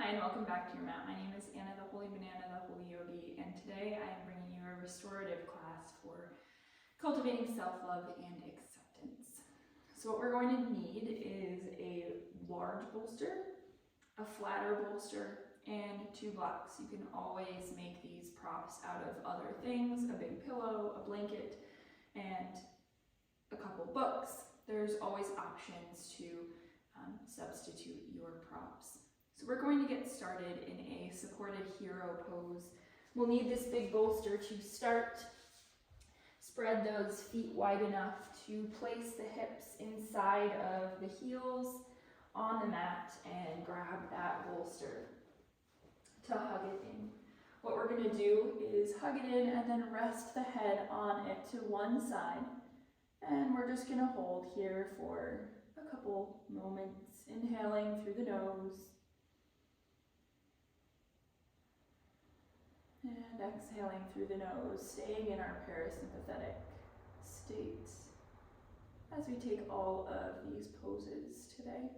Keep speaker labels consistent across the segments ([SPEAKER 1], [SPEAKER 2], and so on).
[SPEAKER 1] Hi, and welcome back to your mat. My name is Anna, the Holy Banana, the Holy Yogi, and today I am bringing you a restorative class for cultivating self-love and acceptance. So what we're going to need is a large bolster, a flatter bolster, and 2 blocks. You can always make these props out of other things, a big pillow, a blanket, and a couple books. There's always options to substitute your props. So we're going to get started in a supported hero pose. We'll need this big bolster to start. Spread those feet wide enough to place the hips inside of the heels on the mat and grab that bolster to hug it in. What we're going to do is hug it in and then rest the head on it to one side. And we're just going to hold here for a couple moments, inhaling through the nose. And exhaling through the nose, staying in our parasympathetic state as we take all of these poses today.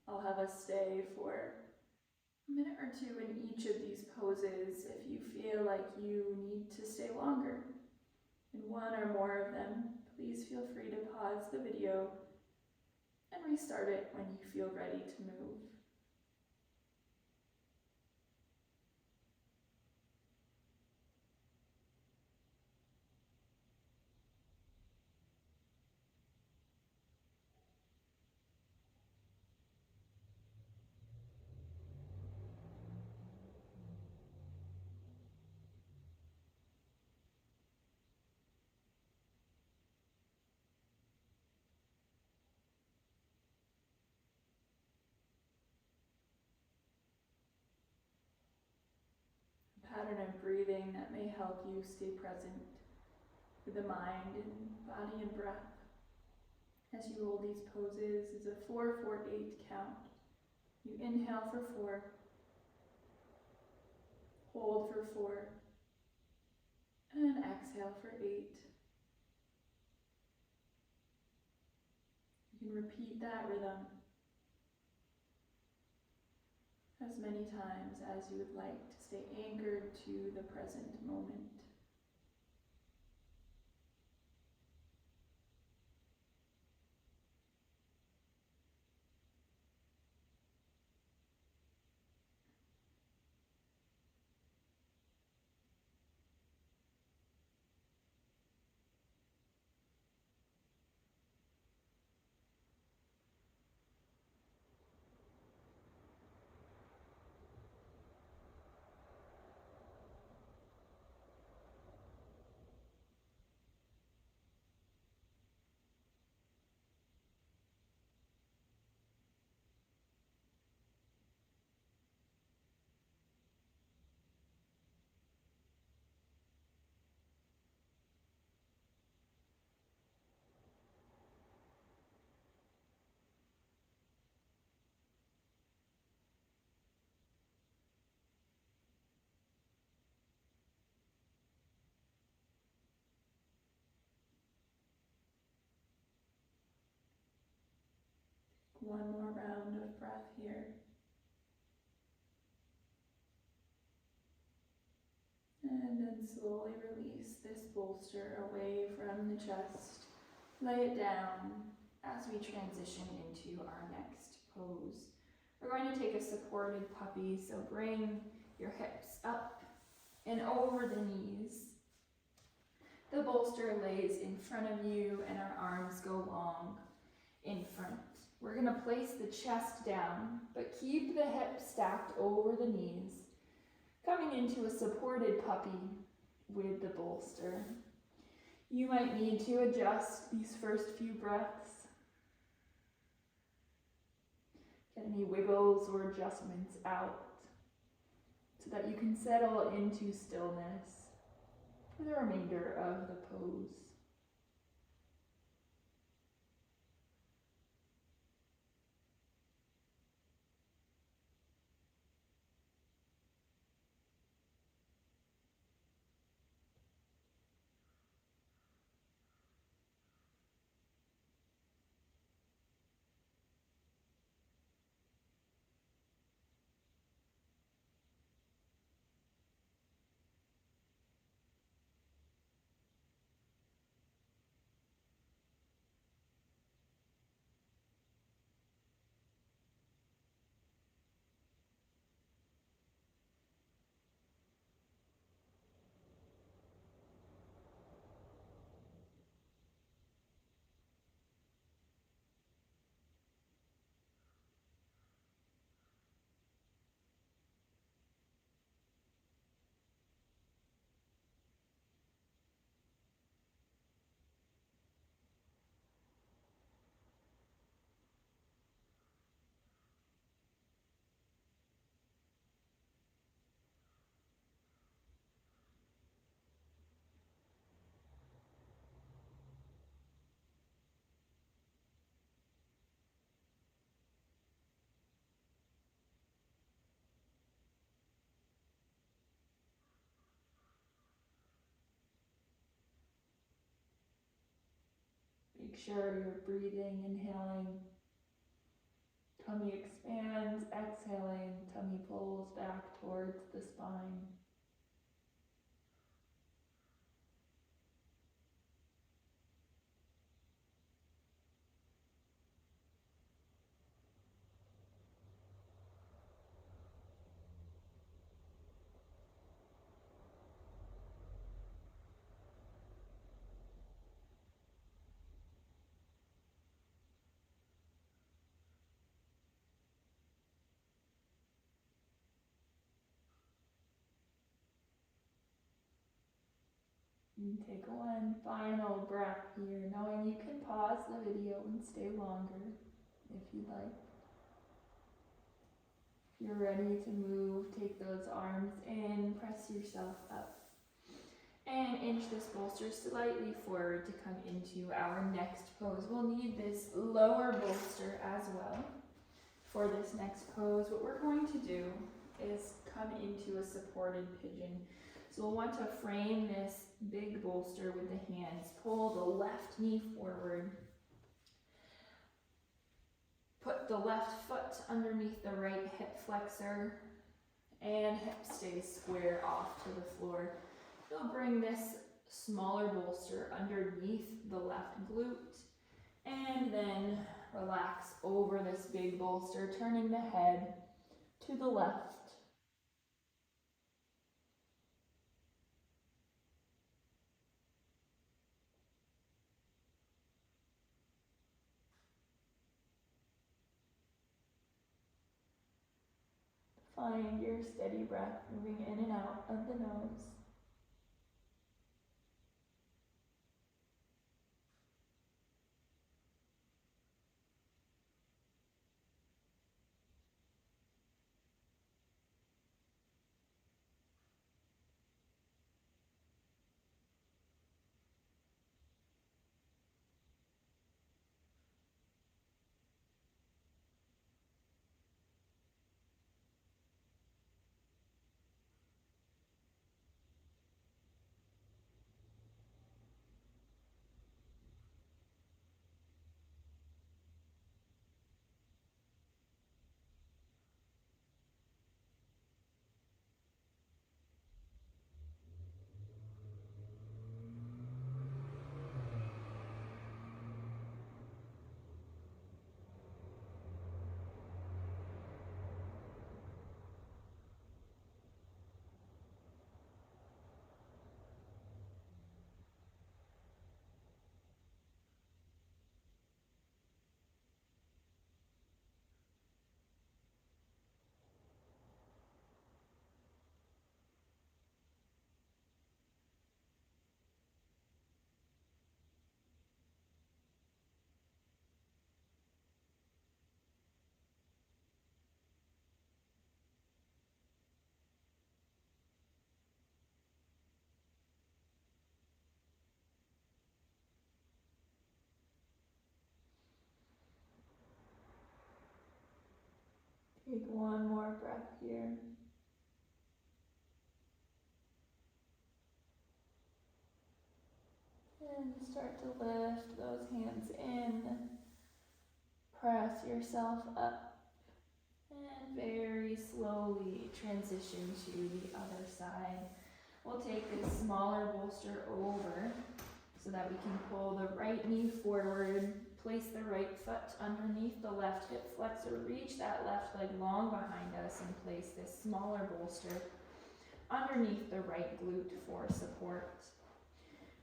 [SPEAKER 1] I'll have us stay for a minute or two in each of these poses if you feel like you need to stay longer. In one or more of them, please feel free to pause the video and restart it when you feel ready to move. Pattern of breathing that may help you stay present with the mind and body and breath. As you hold these poses is a 4-4-8 count. You inhale for 4, hold for 4, and exhale for 8. You can repeat that rhythm as many times as you would like to stay anchored to the present moment. One more round of breath here. And then slowly release this bolster away from the chest. Lay it down as we transition into our next pose. We're going to take a supported puppy, so bring your hips up and over the knees. The bolster lays in front of you and our arms go long in front. We're going to place the chest down, but keep the hips stacked over the knees, coming into a supported puppy with the bolster. You might need to adjust these first few breaths. Get any wiggles or adjustments out so that you can settle into stillness for the remainder of the pose. Make sure you're breathing, inhaling, tummy expands, exhaling, tummy pulls back towards the spine. And take one final breath here, knowing you can pause the video and stay longer if you'd like. If you're ready to move, take those arms in, press yourself up, and inch this bolster slightly forward to come into our next pose. We'll need this lower bolster as well for this next pose. What we're going to do is come into a supported pigeon. So we'll want to frame this big bolster with the hands. Pull the left knee forward. Put the left foot underneath the right hip flexor, and hip stays square off to the floor. You'll bring this smaller bolster underneath the left glute, and then relax over this big bolster, turning the head to the left. Find your steady breath moving in and out of the nose. Take one more breath here. And start to lift those hands in. Press yourself up. And very slowly transition to the other side. We'll take this smaller bolster over so that we can pull the right knee forward. Place the right foot underneath the left hip flexor. Reach that left leg long behind us and place this smaller bolster underneath the right glute for support.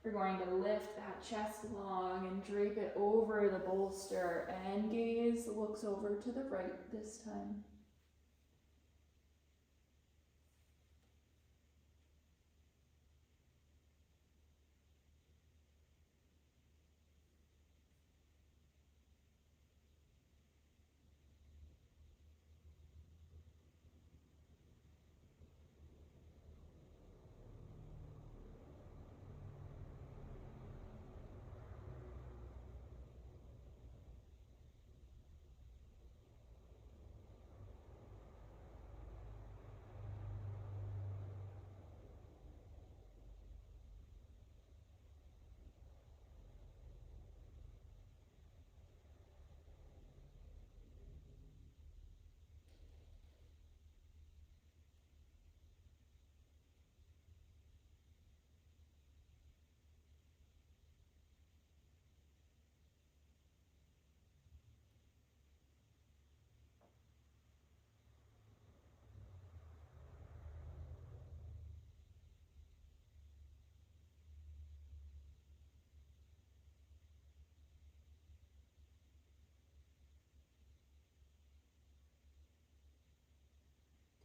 [SPEAKER 1] We're going to lift that chest long and drape it over the bolster, and gaze looks over to the right this time.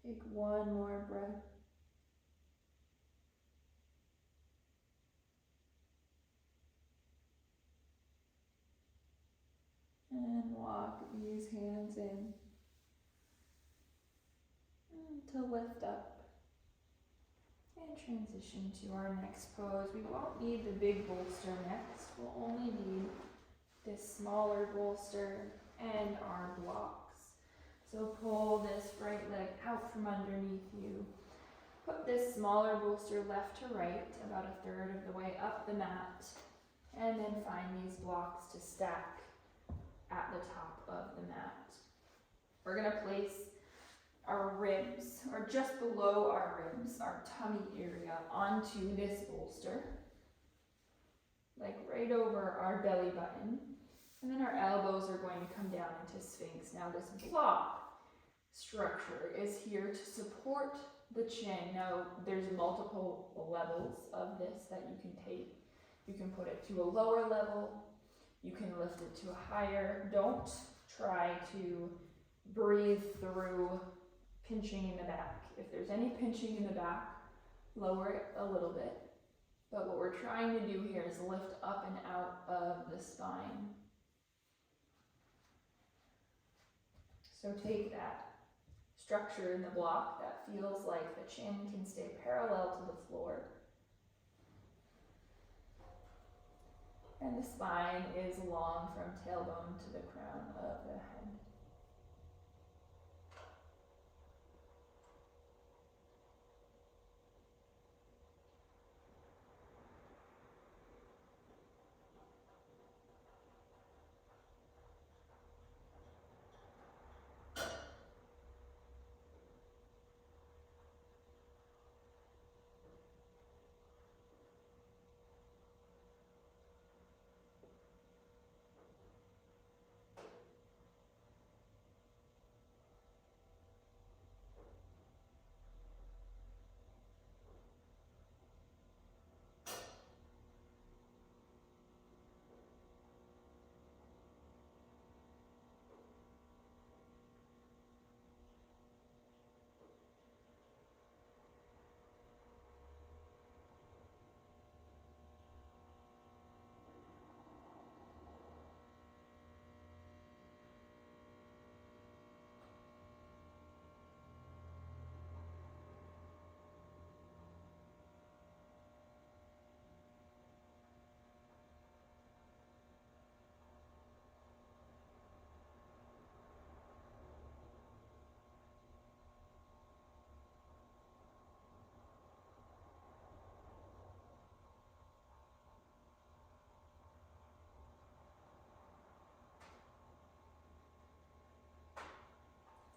[SPEAKER 1] Take one more breath. And walk these hands in to lift up. And transition to our next pose. We won't need the big bolster next. We'll only need this smaller bolster and our blocks. So pull this right leg out from underneath you. Put this smaller bolster left to right, about a third of the way up the mat. And then find these blocks to stack at the top of the mat. We're going to place our ribs, or just below our ribs, our tummy area, onto this bolster, like right over our belly button. And then our elbows are going to come down into Sphinx. Now this block structure is here to support the chin. Now there's multiple levels of this that you can take. You can put it to a lower level. You can lift it to a higher. Don't try to breathe through pinching in the back. If there's any pinching in the back, lower it a little bit. But what we're trying to do here is lift up and out of the spine. So take that structure in the block that feels like the chin can stay parallel to the floor. And the spine is long from tailbone to the crown of the head.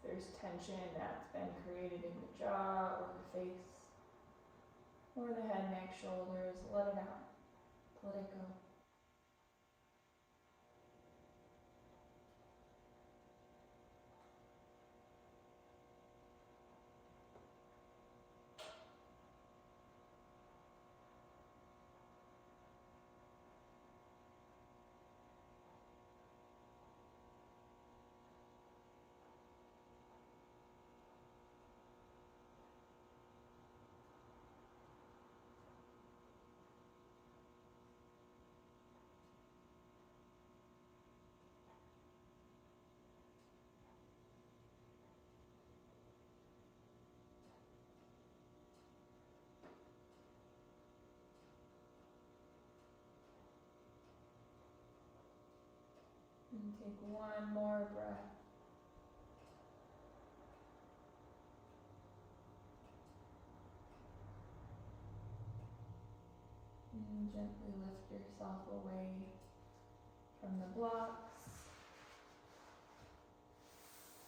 [SPEAKER 1] There's tension that's been created in the jaw or the face or the head, neck, shoulders. Let it out. Let it go. And take one more breath. And gently lift yourself away from the blocks.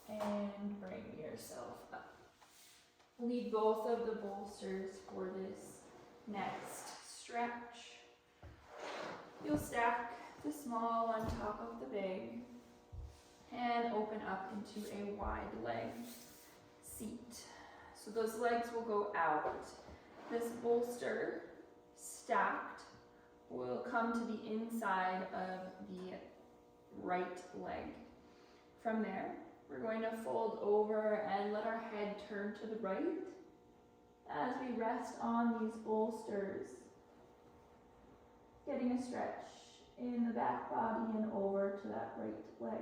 [SPEAKER 1] And bring yourself up. Lead both of the bolsters for this next stretch. You'll stack the small on top of the big and open up into a wide leg seat. So those legs will go out. This bolster stacked will come to the inside of the right leg. From there, We're going to fold over and let our head turn to the right as we rest on these bolsters. Getting a stretch in the back body and over to that right leg.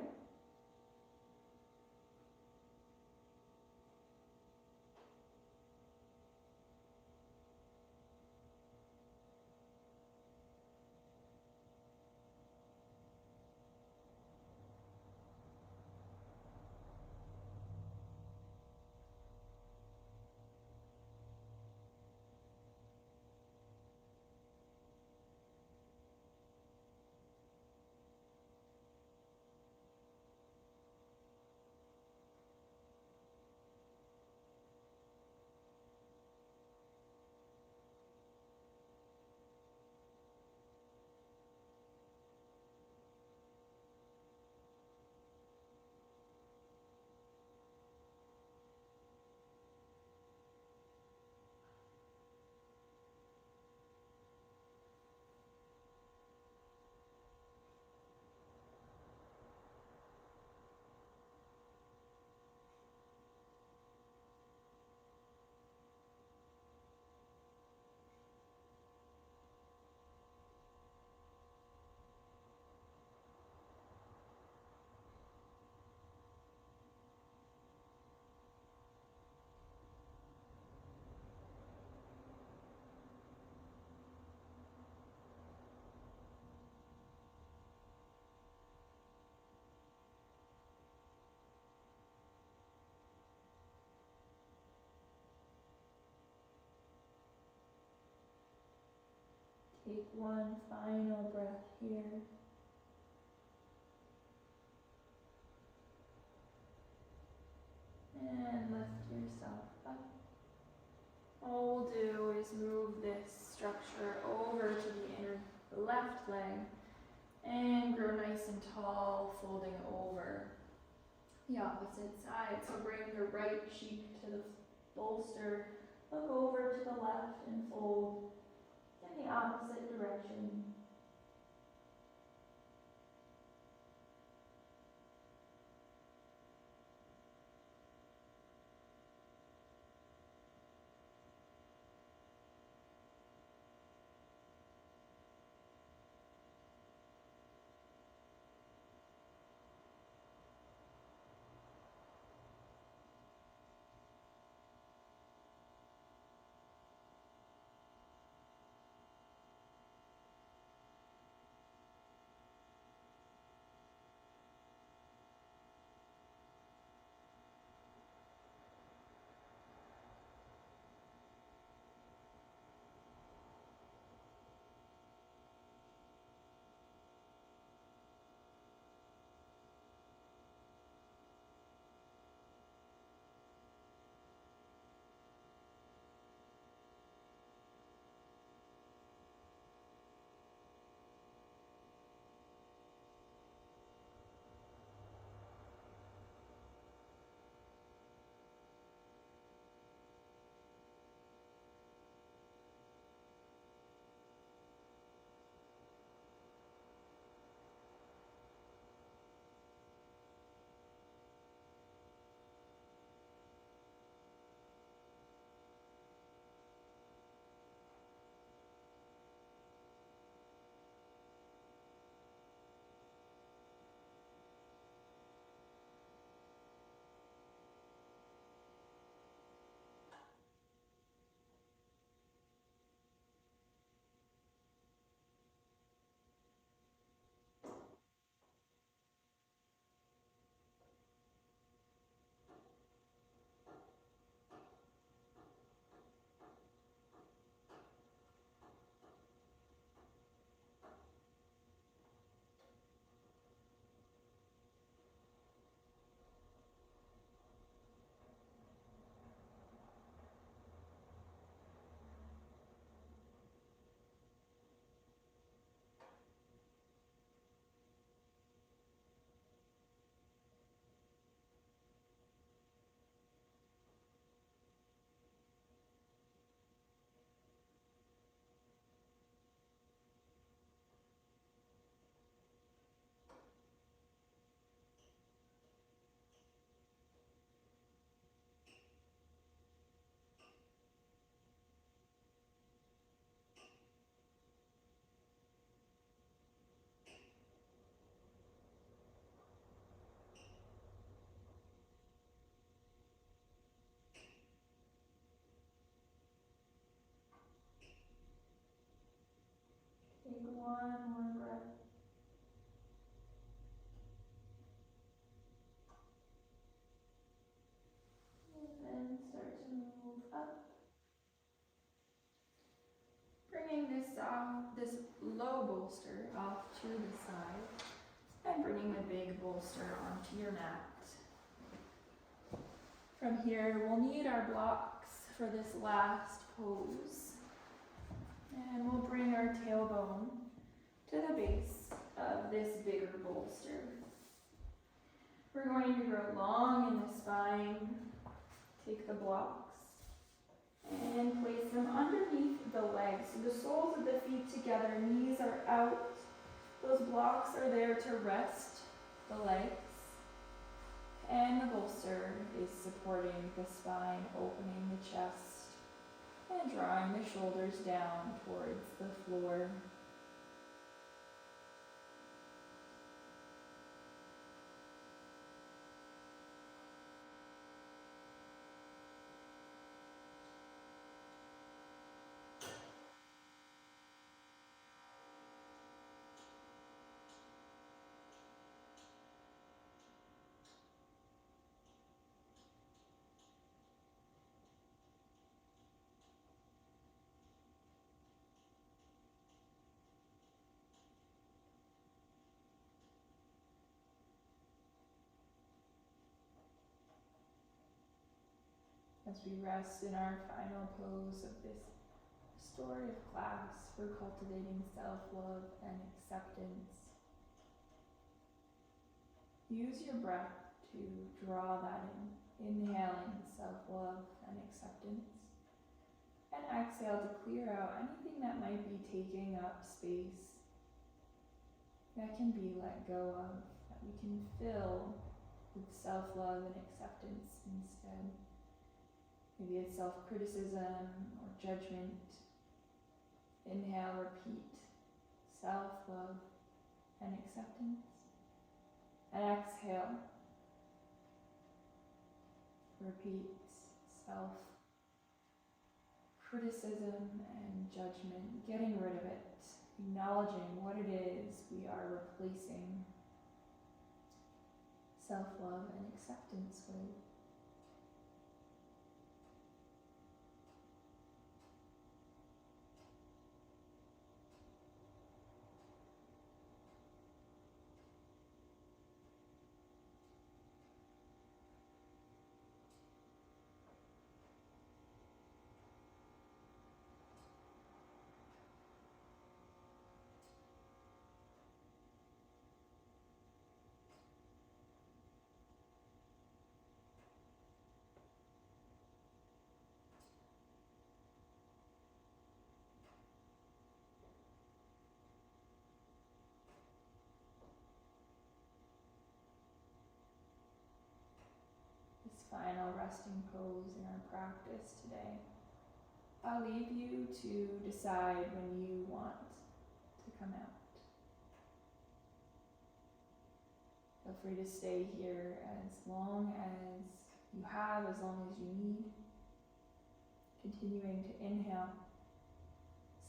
[SPEAKER 1] Take one final breath here. And lift yourself up. All we'll do is move this structure over to the left leg and grow nice and tall, folding over the opposite side. So bring the right cheek to the bolster, look over to the left and fold in the opposite direction. this low bolster off to the side and bringing the big bolster onto your mat. From here, we'll need our blocks for this last pose. And we'll bring our tailbone to the base of this bigger bolster. We're going to grow long in the spine. Take the blocks and place them underneath the legs. So the soles of the feet together, knees are out. Those blocks are there to rest the legs. And the bolster is supporting the spine, opening the chest, and drawing the shoulders down towards the floor. As we rest in our final pose of this restorative class for cultivating self-love and acceptance, use your breath to draw that in, inhaling self-love and acceptance, and exhale to clear out anything that might be taking up space that can be let go of, that we can fill with self-love and acceptance instead. Maybe it's self-criticism or judgment. Inhale, repeat, self-love and acceptance. And exhale, repeat, self-criticism and judgment, getting rid of it, acknowledging what it is we are replacing self-love and acceptance with. Final resting pose in our practice today. I'll leave you to decide when you want to come out. Feel free to stay here as long as you have, as long as you need. Continuing to inhale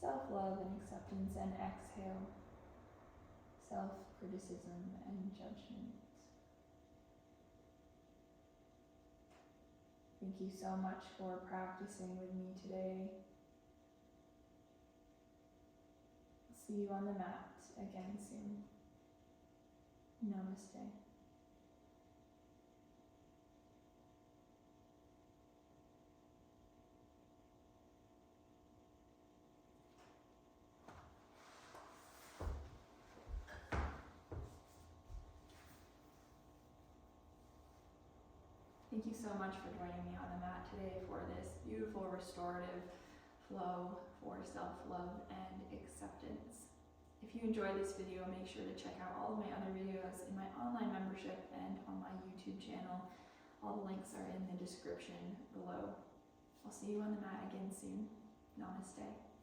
[SPEAKER 1] self-love and acceptance, and exhale self-criticism and judgment. Thank you so much for practicing with me today. See you on the mat again soon. Namaste. Thank you so much for joining me on the mat today for this beautiful restorative flow for self-love and acceptance. If you enjoyed this video, make sure to check out all of my other videos in my online membership and on my YouTube channel. All the links are in the description below. I'll see you on the mat again soon. Namaste.